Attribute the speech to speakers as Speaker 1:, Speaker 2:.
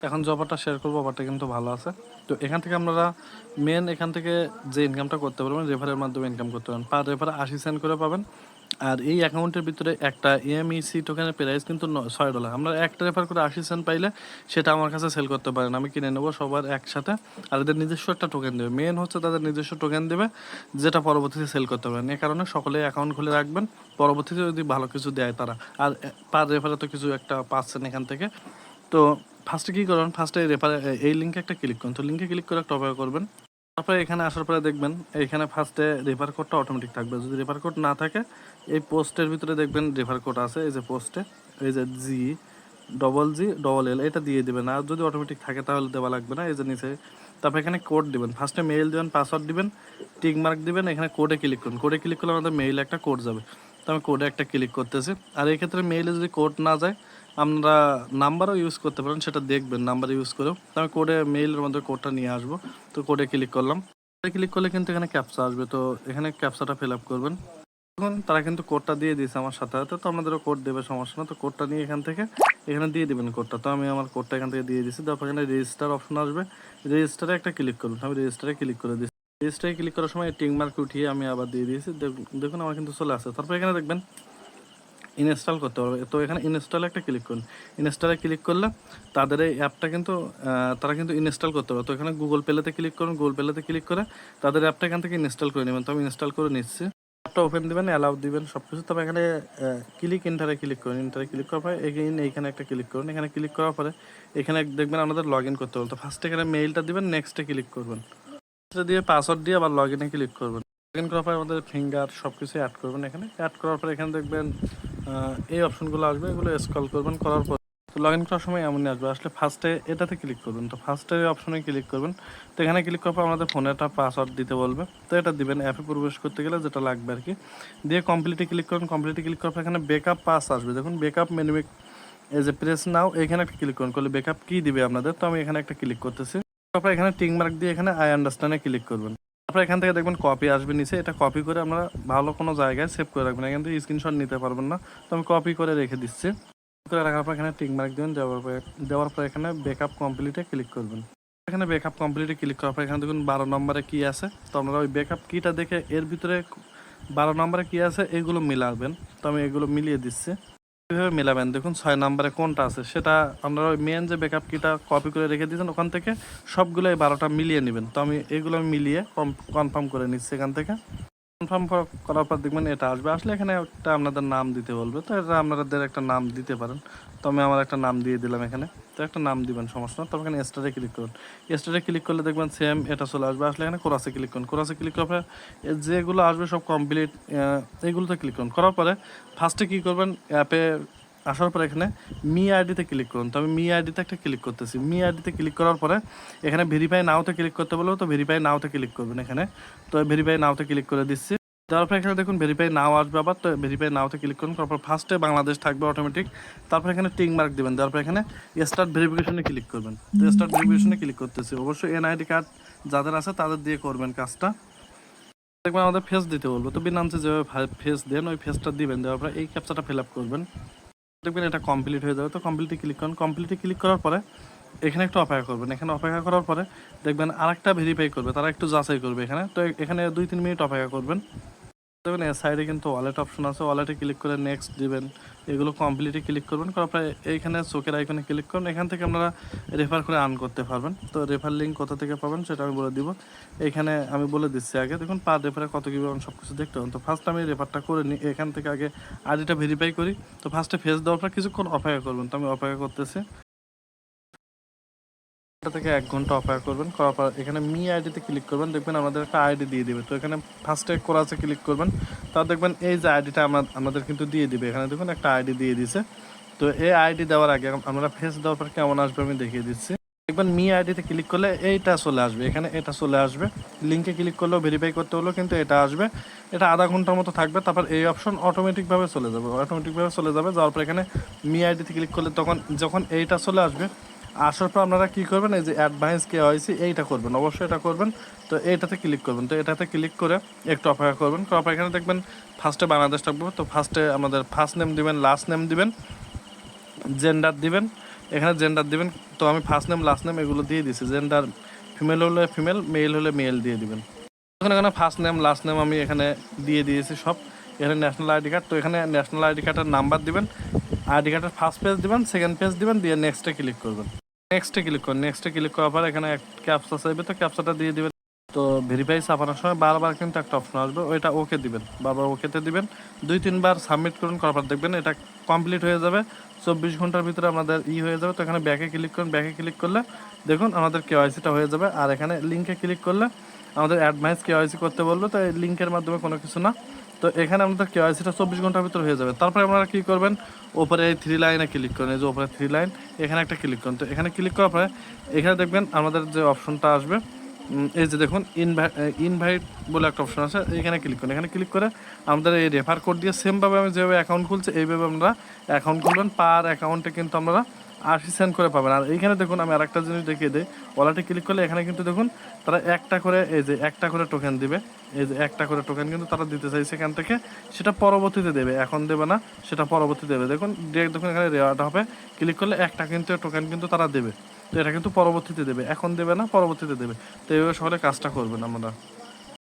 Speaker 1: এখন যে অফারটা শেয়ার করবো অফারটা কিন্তু ভালো আছে। তো এখান থেকে আপনারা এখান থেকে যে ইনকামটা করতে পারবেন রেফারের মাধ্যমে ইনকাম করতে পারবেন। পার রেফারে 80 সেন্ট করে পাবেন। আর এই অ্যাকাউন্টের ভিতরে একটা এমইসি টোকেনের প্রাইস কিন্তু $6। আমরা একটা রেফার করে 80 সেন্ট পাইলে সেটা আমার কাছে সেল করতে পারেন, আমি কিনে নেবো সবার একসাথে। আর এদের নিজস্ব একটা টোকেন দেবে, মেন হচ্ছে তাদের নিজস্ব টোকেন দেবে যেটা পরবর্তীতে সেল করতে পারেন। এই কারণে সকলে অ্যাকাউন্ট খুলে রাখবেন, পরবর্তীতে যদি ভালো কিছু দেয় তারা। আর পার রেফারে তো কিছু একটা পাচ্ছেন এখান থেকে। তো ফার্স্টে কী করবেন, ফার্স্টে রেফারে এই লিঙ্কে একটা ক্লিক করুন। তো লিঙ্কে ক্লিক করে একটা অপেক্ষা করবেন। তারপরে এখানে আসার পরে দেখবেন এইখানে ফার্স্টে রেফার কোডটা অটোমেটিক থাকবে। যদি রেফার কোড না থাকে এই পোস্টের ভিতরে দেখবেন রেফার কোড আছে, এই যে পোস্টে এই যে GGL এটা দিয়ে দেবেন। আর যদি অটোমেটিক থাকে তাহলে দেওয়া লাগবে না, এই যে নিচে। তারপর এখানে কোড দিবেন, ফার্স্টে মেইল দেবেন, পাসওয়ার্ড দিবেন, টিক মার্ক দিবেন, এখানে কোডে ক্লিক করুন। কোডে ক্লিক করলে আমাদের মেইলে একটা কোড যাবে। তো আমি কোডে একটা ক্লিক করতেছি। আর এই ক্ষেত্রে মেইলে যদি কোড না যায় আমরা নাম্বারও ইউজ করতে পারেন, সেটা দেখবেন নাম্বার ইউজ করেও। তো আমি কোডে মেইলের মধ্যে কোডটা নিয়ে আসবো। তো কোডে ক্লিক করলাম। কোডে ক্লিক করলে কিন্তু এখানে ক্যাপচা আসবে, তো এখানে ক্যাপচাটা ফিল আপ করবেন। এখন তারা কিন্তু কোডটা দিয়ে দিয়েছে আমার সাথে সাথে, তো আপনাদেরও কোড দেবে, সমস্যা না। তো কোডটা নিয়ে এখান থেকে এখানে দিয়ে দেবেন কোডটা। তো আমি আমার কোডটা এখান থেকে দিয়ে দিচ্ছি। তারপর এখানে রেজিস্টার অপশন আসবে, রেজিস্টারে একটা ক্লিক করুন। আমি রেজিস্টারে ক্লিক করে দিচ্ছি। রেজিস্টারে ক্লিক করার সময় টিক মার্ক উঠিয়ে আমি আবার দিয়ে দিয়েছি। দেখুন আমার কিন্তু চলে আসে। তারপর এখানে দেখবেন ইনস্টল করতে হবে। তো এখানে ইনস্টলে একটা ক্লিক করুন। ইনস্টলে ক্লিক করলে তাদের এই অ্যাপটা কিন্তু তারা কিন্তু ইনস্টল করতে হবে। তো এখানে গুগল প্লেতে ক্লিক করুন। গুগল প্লেতে ক্লিক করে তাদের অ্যাপটা এখান থেকে ইনস্টল করে নেবেন। তো আমি ইনস্টল করে নিচ্ছি। অ্যাপটা ওপেন দেবেন, অ্যালাউ দিবেন সব কিছু। তবে এখানে ইন্টারে ক্লিক করুন। ইন্টারে ক্লিক করার পরে এগেইন এইখানে একটা ক্লিক করুন। এখানে ক্লিক করার পরে এখানে দেখবেন আমাদের লগ ইন করতে হবে। তো ফার্স্টে এখানে মেইলটা দিবেন, নেক্সটে ক্লিক করবেন, দিয়ে পাসওয়ার্ড দিয়ে আবার লগ ইনে ক্লিক করবেন। লগ ইন করার পরে আমাদের ফিঙ্গার সব কিছু অ্যাড করবেন। এখানে অ্যাড করার পরে এখানে দেখবেন এই অপশনগুলো আসবে, এগুলো স্ক্রল করবেন। করার পর তো লগ ইন করার সময় এমনই আসবে। আসলে ফার্স্টে এটাতে ক্লিক করবেন। তো ফার্স্টে অপশনে ক্লিক করবেন। তো এখানে ক্লিক করার পর আমাদের ফোনে একটা পাসওয়ার্ড দিতে বলবে, তো এটা দিবেন অ্যাপে প্রবেশ করতে গেলে যেটা লাগবে আর কি। দিয়ে কমপ্লিটে ক্লিক করুন। কমপ্লিটে ক্লিক করার পর এখানে ব্যাকআপ পাস আসবে। দেখুন ব্যাকআপ মেনুমিক এই যে প্রেস নাও, এখানে একটা ক্লিক করুন। করলে ব্যাকআপ কী দিবে আপনাদের, তো আমি এখানে একটা ক্লিক করতেছি। তারপর এখানে টিক মার্ক দিয়ে এখানে আই আন্ডারস্ট্যান্ডে ক্লিক করবেন। তারপর এখান থেকে দেখবেন কপি আসবে নিচে, এটা কপি করে আমরা ভালো কোনো জায়গায় সেভ করে রাখবেন। এখান থেকে স্ক্রিনশট নিতে পারবেন না, তো আমি কপি করে রেখে দিচ্ছি। করে রাখার পর এখানে টিক মার্ক দেবেন। দেওয়ার পর এখানে ব্যাকআপ কমপ্লিটে ক্লিক করবেন। এখানে ব্যাকআপ কমপ্লিটে ক্লিক করার পর এখানে দেখুন 12 নম্বরে কী আছে। তো আপনারা ওই ব্যাকআপ কিটা দেখে এর ভিতরে 12 নম্বরে কী আছে এগুলো মিলাবেন। তো আমি এগুলো মিলিয়ে দিচ্ছি। কীভাবে মেলাবেন দেখুন 6 নম্বরে কোনটা আছে সেটা আপনারা ওই মেন যে ব্যাকআপ কিটা কপি করে রেখে দিয়েছেন ওখান থেকে সবগুলো এই 12টা মিলিয়ে নেবেন। তো আমি এগুলো মিলিয়ে কনফার্ম করে নিচ্ছি। এখান থেকে কনফার্ম করার পর দেখবেন এটা আসবে। আসলে এখানে একটা আপনাদের নাম দিতে বলবে, তো এটা আপনাদের একটা নাম দিতে পারেন। তো আমি আমার একটা নাম দিয়ে দিলাম এখানে। তো একটা নাম দিবেন, সমস্যা না। তবে এখানে স্টারে ক্লিক করুন। স্টারে ক্লিক করলে দেখবেন সেম এটা চলে আসবে। আসলে এখানে কোরাসে ক্লিক করুন। কোরাসে ক্লিক করার পরে যেগুলো আসবে সব কমপ্লিট, এইগুলোতে ক্লিক করুন। করার পরে ফার্স্টে কী করবেন, অ্যাপে আসার পরে এখানে মি আইডিতে ক্লিক করুন। তো আমি মি আইডিতে একটা ক্লিক করতেছি। মি আইডিতে ক্লিক করার পরে এখানে ভেরিফাই নাওতে ক্লিক করতে বলবো, তো ভেরিফাই নাওতে ক্লিক করবেন এখানে। তো ভেরিফাই নাওতে ক্লিক করে দিচ্ছি। তারপর এখানে দেখুন ভেরিফাই নাও আসবে আবার, তো ভেরিফাই নাওতে ক্লিক করুন। তারপর ফার্স্টে বাংলাদেশ থাকবে অটোমেটিক। তারপর এখানে টিক মার্ক দেবেন। তারপর এখানে স্টার্ট ভেরিফিকেশনে ক্লিক করবেন। তো স্টার্ট ভেরিফিকেশনে ক্লিক করতেছি। অবশ্যই এনআইডি কার্ড যাদের আছে তাদের দিয়ে করবেন কাজটা। দেখবেন আমাদের ফেস দিতে বলবো, তো বিনামসে যেভাবে ফেস দেন ওই ফেসটা দিবেন। দেওয়ার পরে এই ক্যাপচাটা ফিল আপ করবেন। দেখবেন এটা কমপ্লিট হয়ে যাবে। তো কমপ্লিটে ক্লিক করুন। কমপ্লিটে ক্লিক করার পরে এখানে একটু অপেক্ষা করবেন। এখানে অপেক্ষা করার পরে দেখবেন আরেকটা ভেরিফাই করবে, তারা একটু যাচাই করবে এখানে। তো এখানে 2-3 মিনিট অপেক্ষা করবেন। দেখবেন এর সাইডে কিন্তু ওয়ালেট অপশন আছে, ওয়ালেটে ক্লিক করে নেক্সট দিবেন। এগুলো কমপ্লিটে ক্লিক করবেন। করার পরে এইখানে চোখের আইকনে ক্লিক করুন। এখান থেকে আপনারা রেফার করে আর্ন করতে পারবেন। তো রেফার লিঙ্ক কোথা থেকে পাবেন সেটা আমি বলে দিব। এইখানে আমি বলে দিচ্ছি আগে। দেখুন পার রেফারে কত কী পাবেন সব কিছু দেখতে পাবেন। তো ফার্স্ট আমি রেফারটা করে নিই, এখান থেকে আগে আইডিটা ভেরিফাই করি। তো ফার্স্টে ফেস দেওয়ার পর কিছুক্ষণ অপেক্ষা করবেন। তো আমি অপেক্ষা করতেছি। থেকে 1 ঘন্টা অপেক্ষা করবেন। করার পর এখানে মি আইডিতে ক্লিক করবেন। দেখবেন আমাদের একটা আইডি দিয়ে দিবে। তো এখানে ফার্স্টে কোরাসে ক্লিক করবেন। তার দেখবেন এই যে আইডিটা আমাদের কিন্তু দিয়ে দিবে। এখানে দেখুন একটা আইডি দিয়ে দিছে। তো এই আইডি দেওয়ার আগে আমরা ফেস দেওয়ার পর কেমন আসবে আমি দেখিয়ে দিচ্ছি। দেখবেন মি আইডিতে ক্লিক করলে এইটা চলে আসবে। এখানে এটা চলে আসবে। লিঙ্কে ক্লিক করলেও ভেরিফাই করতে হলেও কিন্তু এটা আসবে। এটা আধা ঘন্টার মতো থাকবে। তারপর এই অপশন অটোমেটিকভাবে চলে যাবে। যাওয়ার পর এখানে মি আইডিতে ক্লিক করলে যখন এইটা চলে আসবে, আসার পর আপনারা কী করবেন, এই যে অ্যাডভান্স কেওয়াইসি এইটা করবেন, অবশ্যই এটা করবেন। তো এইটাতে ক্লিক করবেন। তো এটাতে ক্লিক করে একটু অপেক্ষা করবেন। করার পর এখানে দেখবেন ফার্স্টে বাংলাদেশ থাকবে। তো ফার্স্টে আমাদের ফার্স্ট নেম দিবেন, লাস্ট নেম দিবেন, জেন্ডার দিবেন, এখানে জেন্ডার দিবেন। তো আমি ফার্স্ট নেম লাস্ট নেম এগুলো দিয়ে দিছি, জেন্ডার ফিমেল হলে ফিমেল, মেল হলে মেল দিয়ে দিবেন। এখানে ফার্স্ট নেম লাস্ট নেম আমি এখানে দিয়ে দিয়েছি সব। এখানে ন্যাশনাল আইডি কার্ড, তো এখানে ন্যাশনাল আইডি কার্ডের নাম্বার দিবেন, আইডি কার্ডের ফার্স্ট পেজ দিবেন, সেকেন্ড পেজ দিবেন, দিয়ে নেক্সটে ক্লিক করবেন। নেক্সটে ক্লিক করুন, নেক্সটে ক্লিক করার পর এখানে ক্যাপচা চাইবে, তো ক্যাপচাটা দিয়ে দিবেন। তো ভেরিফাই চাপানোর সময় বারবার কিন্তু একটা অপশন আসবে, ওইটা ওকে দিবেন, বারবার ওকেতে দিবেন, 2-3 বার সাবমিট করুন, করার পর দেখবেন এটা কমপ্লিট হয়ে যাবে। 24 ঘন্টার ভিতরে আমাদের হয়ে যাবে। তো এখানে ব্যাকে ক্লিক করুন, ব্যাকে ক্লিক করলে দেখুন আমাদের কেওয়াইসিটা হয়ে যাবে। আর এখানে লিঙ্কে ক্লিক করলে আমাদের অ্যাডভাইস কেওয়াইসি করতে বলবে, তো এই লিঙ্কের মাধ্যমে কোনো কিছু না। তো এখানে আমাদের কেওয়াইসিটা 24 ঘন্টার ভিতরে হয়ে যাবে। তারপরে আপনারা কী করবেন, ওপরে এই 3 লাইনে ক্লিক করুন, এই যে ওপরে 3 লাইন, এখানে একটা ক্লিক করুন। তো এখানে ক্লিক করার পরে এখানে দেখবেন আমাদের যে অপশনটা আসবে, এই যে দেখুন ইনভাইট বলে একটা অপশন আছে, এখানে ক্লিক করুন। এখানে ক্লিক করে আমাদের এই রেফার কোড দিয়ে সেমভাবে আমি যেভাবে অ্যাকাউন্ট খুলছি এইভাবে আমরা অ্যাকাউন্ট খুলবেন। পার অ্যাকাউন্টে কিন্তু আমরা 80 সেন্ট করে পাবেন। আর এইখানে দেখুন আমি আরেকটা জিনিস দেখিয়ে দিই, ওয়ালেটে ক্লিক করলে এখানে কিন্তু দেখুন তারা একটা করে, এই যে একটা করে টোকেন দিবে, এই যে একটা করে টোকেন কিন্তু তারা দিতে চাইছে এখান থেকে, সেটা পরবর্তীতে দেবে, এখন দেবে না, সেটা পরবর্তী দেবে। দেখুন দেখুন এখানে রেওয়ার্ড হবে, ক্লিক করলে একটা কিন্তু টোকেন কিন্তু তারা দেবে। তো এটা কিন্তু পরবর্তীতে দেবে, এখন দেবে না, পরবর্তীতে দেবে। তো এইভাবে সকলে কাজটা করবেন আমরা।